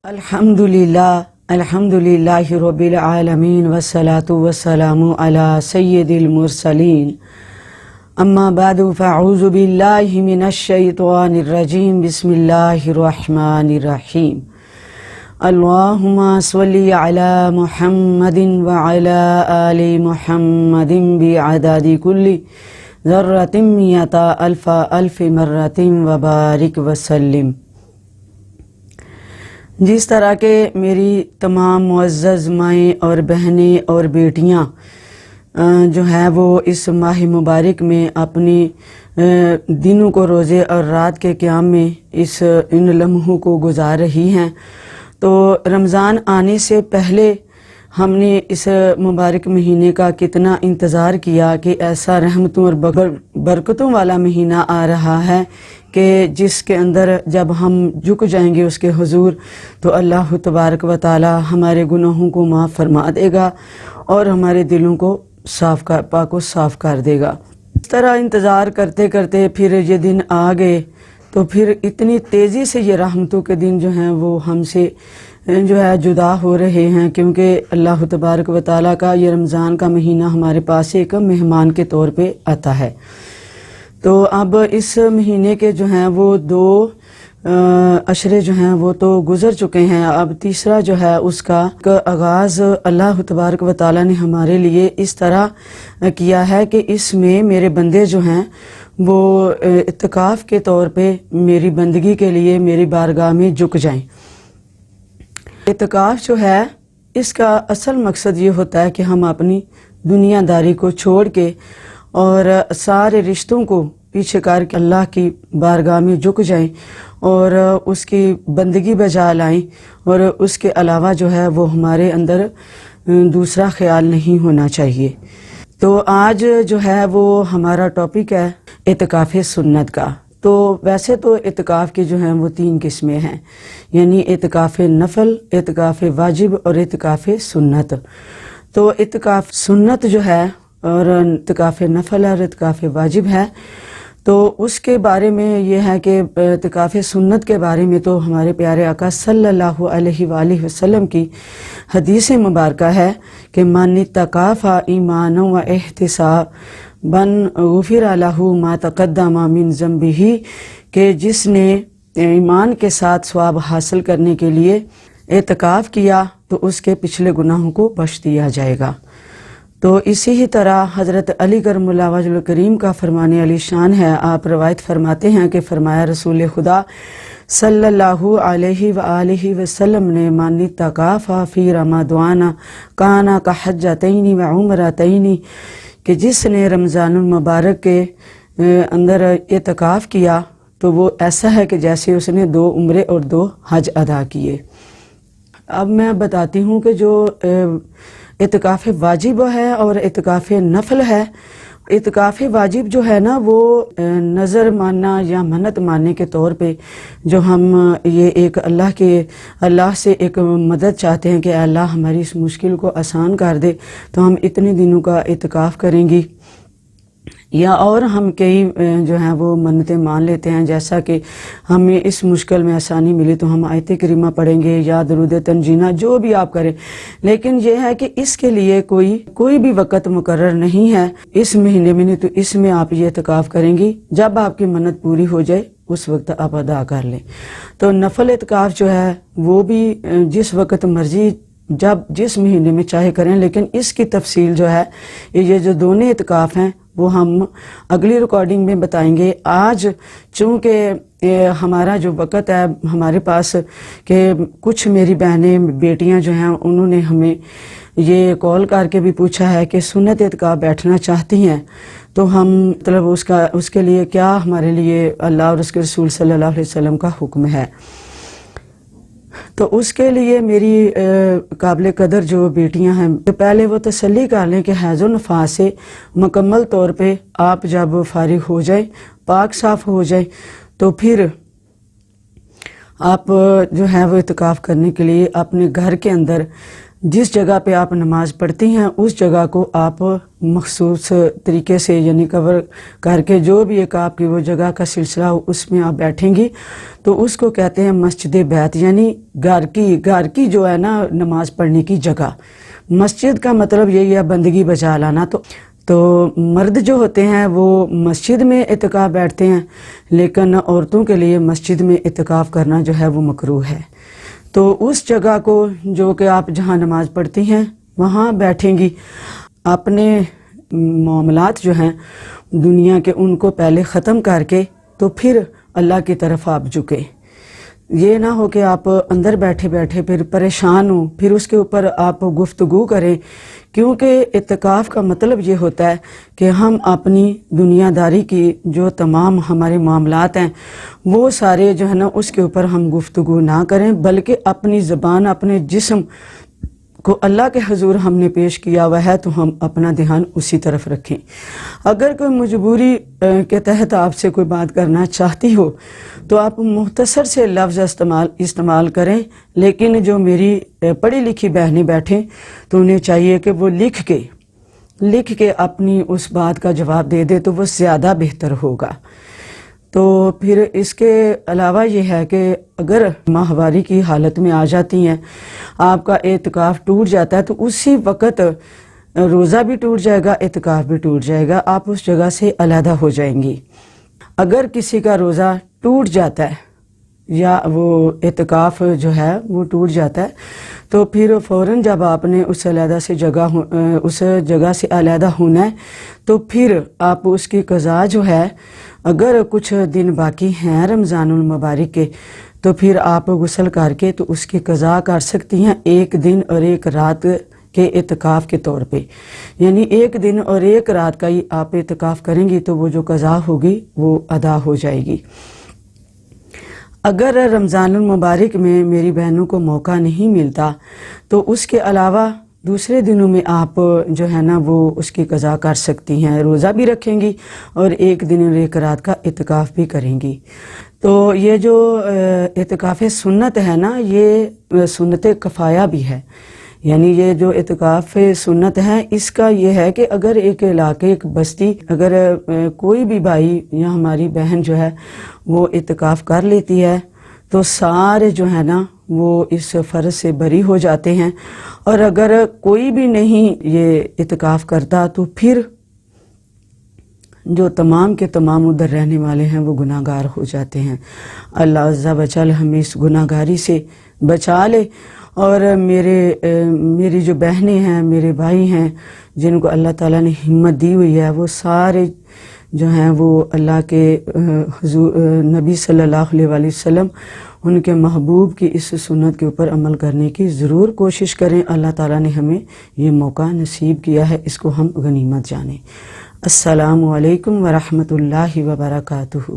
الحمدللہ رب العالمین والصلاة والسلام علی سید المرسلین اما بعد فاعوذ باللہ من الشیطان الرجیم بسم اللہ الرحمن الرحیم اللہم صلی علی محمد وعلی آل محمد بعدد کل ذرۃ مئۃ الف مرۃ وبارک وسلم۔ جس طرح کہ میری تمام معزز مائیں اور بہنیں اور بیٹیاں جو ہیں وہ اس ماہ مبارک میں اپنی دنوں کو روزے اور رات کے قیام میں ان لمحوں کو گزار رہی ہیں، تو رمضان آنے سے پہلے ہم نے اس مبارک مہینے کا کتنا انتظار کیا کہ ایسا رحمتوں اور برکتوں والا مہینہ آ رہا ہے کہ جس کے اندر جب ہم جھک جائیں گے اس کے حضور تو اللہ تبارک و تعالی ہمارے گناہوں کو معاف فرما دے گا اور ہمارے دلوں کو پاک و صاف کر دے گا۔ اس طرح انتظار کرتے کرتے پھر یہ دن آ گئے، تو پھر اتنی تیزی سے یہ رحمتوں کے دن جو ہیں وہ ہم سے جو ہے جدا ہو رہے ہیں، کیونکہ اللہ تبارک و تعالیٰ کا یہ رمضان کا مہینہ ہمارے پاس ایک مہمان کے طور پہ آتا ہے۔ تو اب اس مہینے کے جو ہیں وہ 2 عشرے جو ہیں وہ تو گزر چکے ہیں، اب تیسرا جو ہے اس کا آغاز اللہ تبارک و تعالیٰ نے ہمارے لیے اس طرح کیا ہے کہ اس میں میرے بندے جو ہیں وہ اعتکاف کے طور پہ میری بندگی کے لیے میری بارگاہ میں جھک جائیں۔ اعتکاف جو ہے اس کا اصل مقصد یہ ہوتا ہے کہ ہم اپنی دنیا داری کو چھوڑ کے اور سارے رشتوں کو پیچھے کر کے اللہ کی بارگاہ میں جھک جائیں اور اس کی بندگی بجا لائیں، اور اس کے علاوہ جو ہے وہ ہمارے اندر دوسرا خیال نہیں ہونا چاہیے۔ تو آج جو ہے وہ ہمارا ٹاپک ہے اعتکاف سنت کا۔ تو ویسے تو اعتکاف کی جو ہیں وہ 3 قسمیں ہیں، یعنی اعتکاف نفل، اعتکاف واجب اور اعتکاف سنت۔ تو اعتکاف سنت جو ہے اور اعتکاف نفل اور اعتکاف واجب ہے، تو اس کے بارے میں یہ ہے کہ اعتکاف سنت کے بارے میں تو ہمارے پیارے آقا صلی اللہ علیہ وآلہ وسلم کی حدیث مبارکہ ہے کہ من اعتکف ایمانا و احتسابا غفر لہ ما تقدم من ذنبہ، کہ جس نے ایمان کے ساتھ ثواب حاصل کرنے کے لیے اعتکاف کیا تو اس کے پچھلے گناہوں کو بخش دیا جائے گا۔ تو اسی ہی طرح حضرت علی کرم اللہ وجہ الکریم کا فرمان علی شان ہے، آپ روایت فرماتے ہیں کہ فرمایا رسول خدا صلی اللہ علیہ وآلہ وسلم نے من اعتکف فی رمضان کان کحجتین و عمرتین، کہ جس نے رمضان المبارک کے اندر اعتکاف کیا تو وہ ایسا ہے کہ جیسے اس نے 2 عمرے اور 2 حج ادا کیے۔ اب میں بتاتی ہوں کہ جو اعتکاف واجب ہے اور اعتکاف نفل ہے۔ اعتکاف واجب جو ہے نا وہ نظر ماننا یا منت ماننے کے طور پہ جو ہم یہ ایک اللہ سے ایک مدد چاہتے ہیں کہ اے اللہ ہماری اس مشکل کو آسان کر دے، تو ہم اتنے دنوں کا اعتکاف کریں گی، یا اور ہم کئی جو ہیں وہ منتیں مان لیتے ہیں، جیسا کہ ہمیں اس مشکل میں آسانی ملی تو ہم آیت کریمہ پڑھیں گے یا درود تنجینہ، جو بھی آپ کریں، لیکن یہ ہے کہ اس کے لیے کوئی بھی وقت مقرر نہیں ہے اس مہینے میں، نہیں تو اس میں آپ یہ اعتکاف کریں گی، جب آپ کی منت پوری ہو جائے اس وقت آپ ادا کر لیں۔ تو نفل اعتکاف جو ہے وہ بھی جس وقت مرضی جس مہینے میں چاہے کریں، لیکن اس کی تفصیل جو ہے یہ جو دونوں اعتکاف ہیں وہ ہم اگلی ریکارڈنگ میں بتائیں گے۔ آج چونکہ ہمارا جو وقت ہے ہمارے پاس کہ کچھ میری بہنیں بیٹیاں جو ہیں انہوں نے ہمیں یہ کال کر کے بھی پوچھا ہے کہ سنت اعتکاف بیٹھنا چاہتی ہیں، تو ہم مطلب اس کے لیے کیا ہمارے لیے اللہ اور اس کے رسول صلی اللہ علیہ وسلم کا حکم ہے۔ تو اس کے لیے میری قابل قدر جو بیٹیاں ہیں تو پہلے وہ تسلی کر لیں کہ حیض و نفاس سے مکمل طور پہ آپ جب فارغ ہو جائیں، پاک صاف ہو جائیں، تو پھر آپ جو ہے وہ اعتکاف کرنے کے لیے اپنے گھر کے اندر جس جگہ پہ آپ نماز پڑھتی ہیں اس جگہ کو آپ مخصوص طریقے سے یعنی کور کر کے جو بھی ایک آپ کی وہ جگہ کا سلسلہ ہو اس میں آپ بیٹھیں گی تو اس کو کہتے ہیں مسجد بیت، یعنی گھر کی جو ہے نا نماز پڑھنے کی جگہ۔ مسجد کا مطلب یہی ہے بندگی بجا لانا۔ تو مرد جو ہوتے ہیں وہ مسجد میں اعتکاف بیٹھتے ہیں، لیکن عورتوں کے لیے مسجد میں اعتکاف کرنا جو ہے وہ مکروہ ہے۔ تو اس جگہ کو جو کہ آپ جہاں نماز پڑھتی ہیں وہاں بیٹھیں گی، اپنے معاملات جو ہیں دنیا کے ان کو پہلے ختم کر کے تو پھر اللہ کی طرف آپ جھکیں۔ یہ نہ ہو کہ آپ اندر بیٹھے بیٹھے پھر پریشان ہوں، پھر اس کے اوپر آپ گفتگو کریں، کیونکہ اعتکاف کا مطلب یہ ہوتا ہے کہ ہم اپنی دنیا داری کی جو تمام ہمارے معاملات ہیں وہ سارے جو ہے نا اس کے اوپر ہم گفتگو نہ کریں، بلکہ اپنی زبان اپنے جسم کو اللہ کے حضور ہم نے پیش کیا ہوا ہے تو ہم اپنا دھیان اسی طرف رکھیں۔ اگر کوئی مجبوری کے تحت آپ سے کوئی بات کرنا چاہتی ہو تو آپ مختصر سے لفظ استعمال کریں، لیکن جو میری پڑھی لکھی بہنیں بیٹھیں تو انہیں چاہیے کہ وہ لکھ کے اپنی اس بات کا جواب دے دے تو وہ زیادہ بہتر ہوگا۔ تو پھر اس کے علاوہ یہ ہے کہ اگر ماہواری کی حالت میں آ جاتی ہیں، آپ کا اعتکاف ٹوٹ جاتا ہے تو اسی وقت روزہ بھی ٹوٹ جائے گا، اعتکاف بھی ٹوٹ جائے گا، آپ اس جگہ سے علیحدہ ہو جائیں گی۔ اگر کسی کا روزہ ٹوٹ جاتا ہے یا وہ اعتکاف جو ہے وہ ٹوٹ جاتا ہے تو پھر فوراً جب آپ نے اس جگہ سے علیحدہ ہونا ہے تو پھر آپ اس کی قضا جو ہے، اگر کچھ دن باقی ہیں رمضان المبارک کے تو پھر آپ غسل کر کے تو اس کی قضا کر سکتی ہیں 1 دن اور 1 رات کے اعتکاف کے طور پہ، یعنی 1 دن اور 1 رات کا ہی آپ اعتکاف کریں گی تو وہ جو قضا ہوگی وہ ادا ہو جائے گی۔ اگر رمضان المبارک میں میری بہنوں کو موقع نہیں ملتا تو اس کے علاوہ دوسرے دنوں میں آپ جو ہے نا وہ اس کی قضا کر سکتی ہیں، روزہ بھی رکھیں گی اور 1 دن اور 1 رات کا اعتکاف بھی کریں گی۔ تو یہ جو اعتکاف سنت ہے نا یہ سنت کفایہ بھی ہے، یعنی یہ جو اعتکاف سنت ہے اس کا یہ ہے کہ اگر ایک علاقے ایک بستی اگر کوئی بھی بھائی یا ہماری بہن جو ہے وہ اعتکاف کر لیتی ہے تو سارے جو ہے نا وہ اس فرض سے بری ہو جاتے ہیں، اور اگر کوئی بھی نہیں یہ اعتکاف کرتا تو پھر جو تمام کے تمام ادھر رہنے والے ہیں وہ گناہ گار ہو جاتے ہیں۔ اللہ عز و جل ہمیں اس گناہ گاری سے بچا لے، اور میری جو بہنیں ہیں میرے بھائی ہیں جن کو اللہ تعالیٰ نے ہمت دی ہوئی ہے وہ سارے جو ہیں وہ اللہ کے حضور نبی صلی اللہ علیہ وآلہ وسلم ان کے محبوب کی اس سنت کے اوپر عمل کرنے کی ضرور کوشش کریں۔ اللہ تعالیٰ نے ہمیں یہ موقع نصیب کیا ہے، اس کو ہم غنیمت جانیں۔ السلام علیکم ورحمۃ اللہ وبرکاتہ۔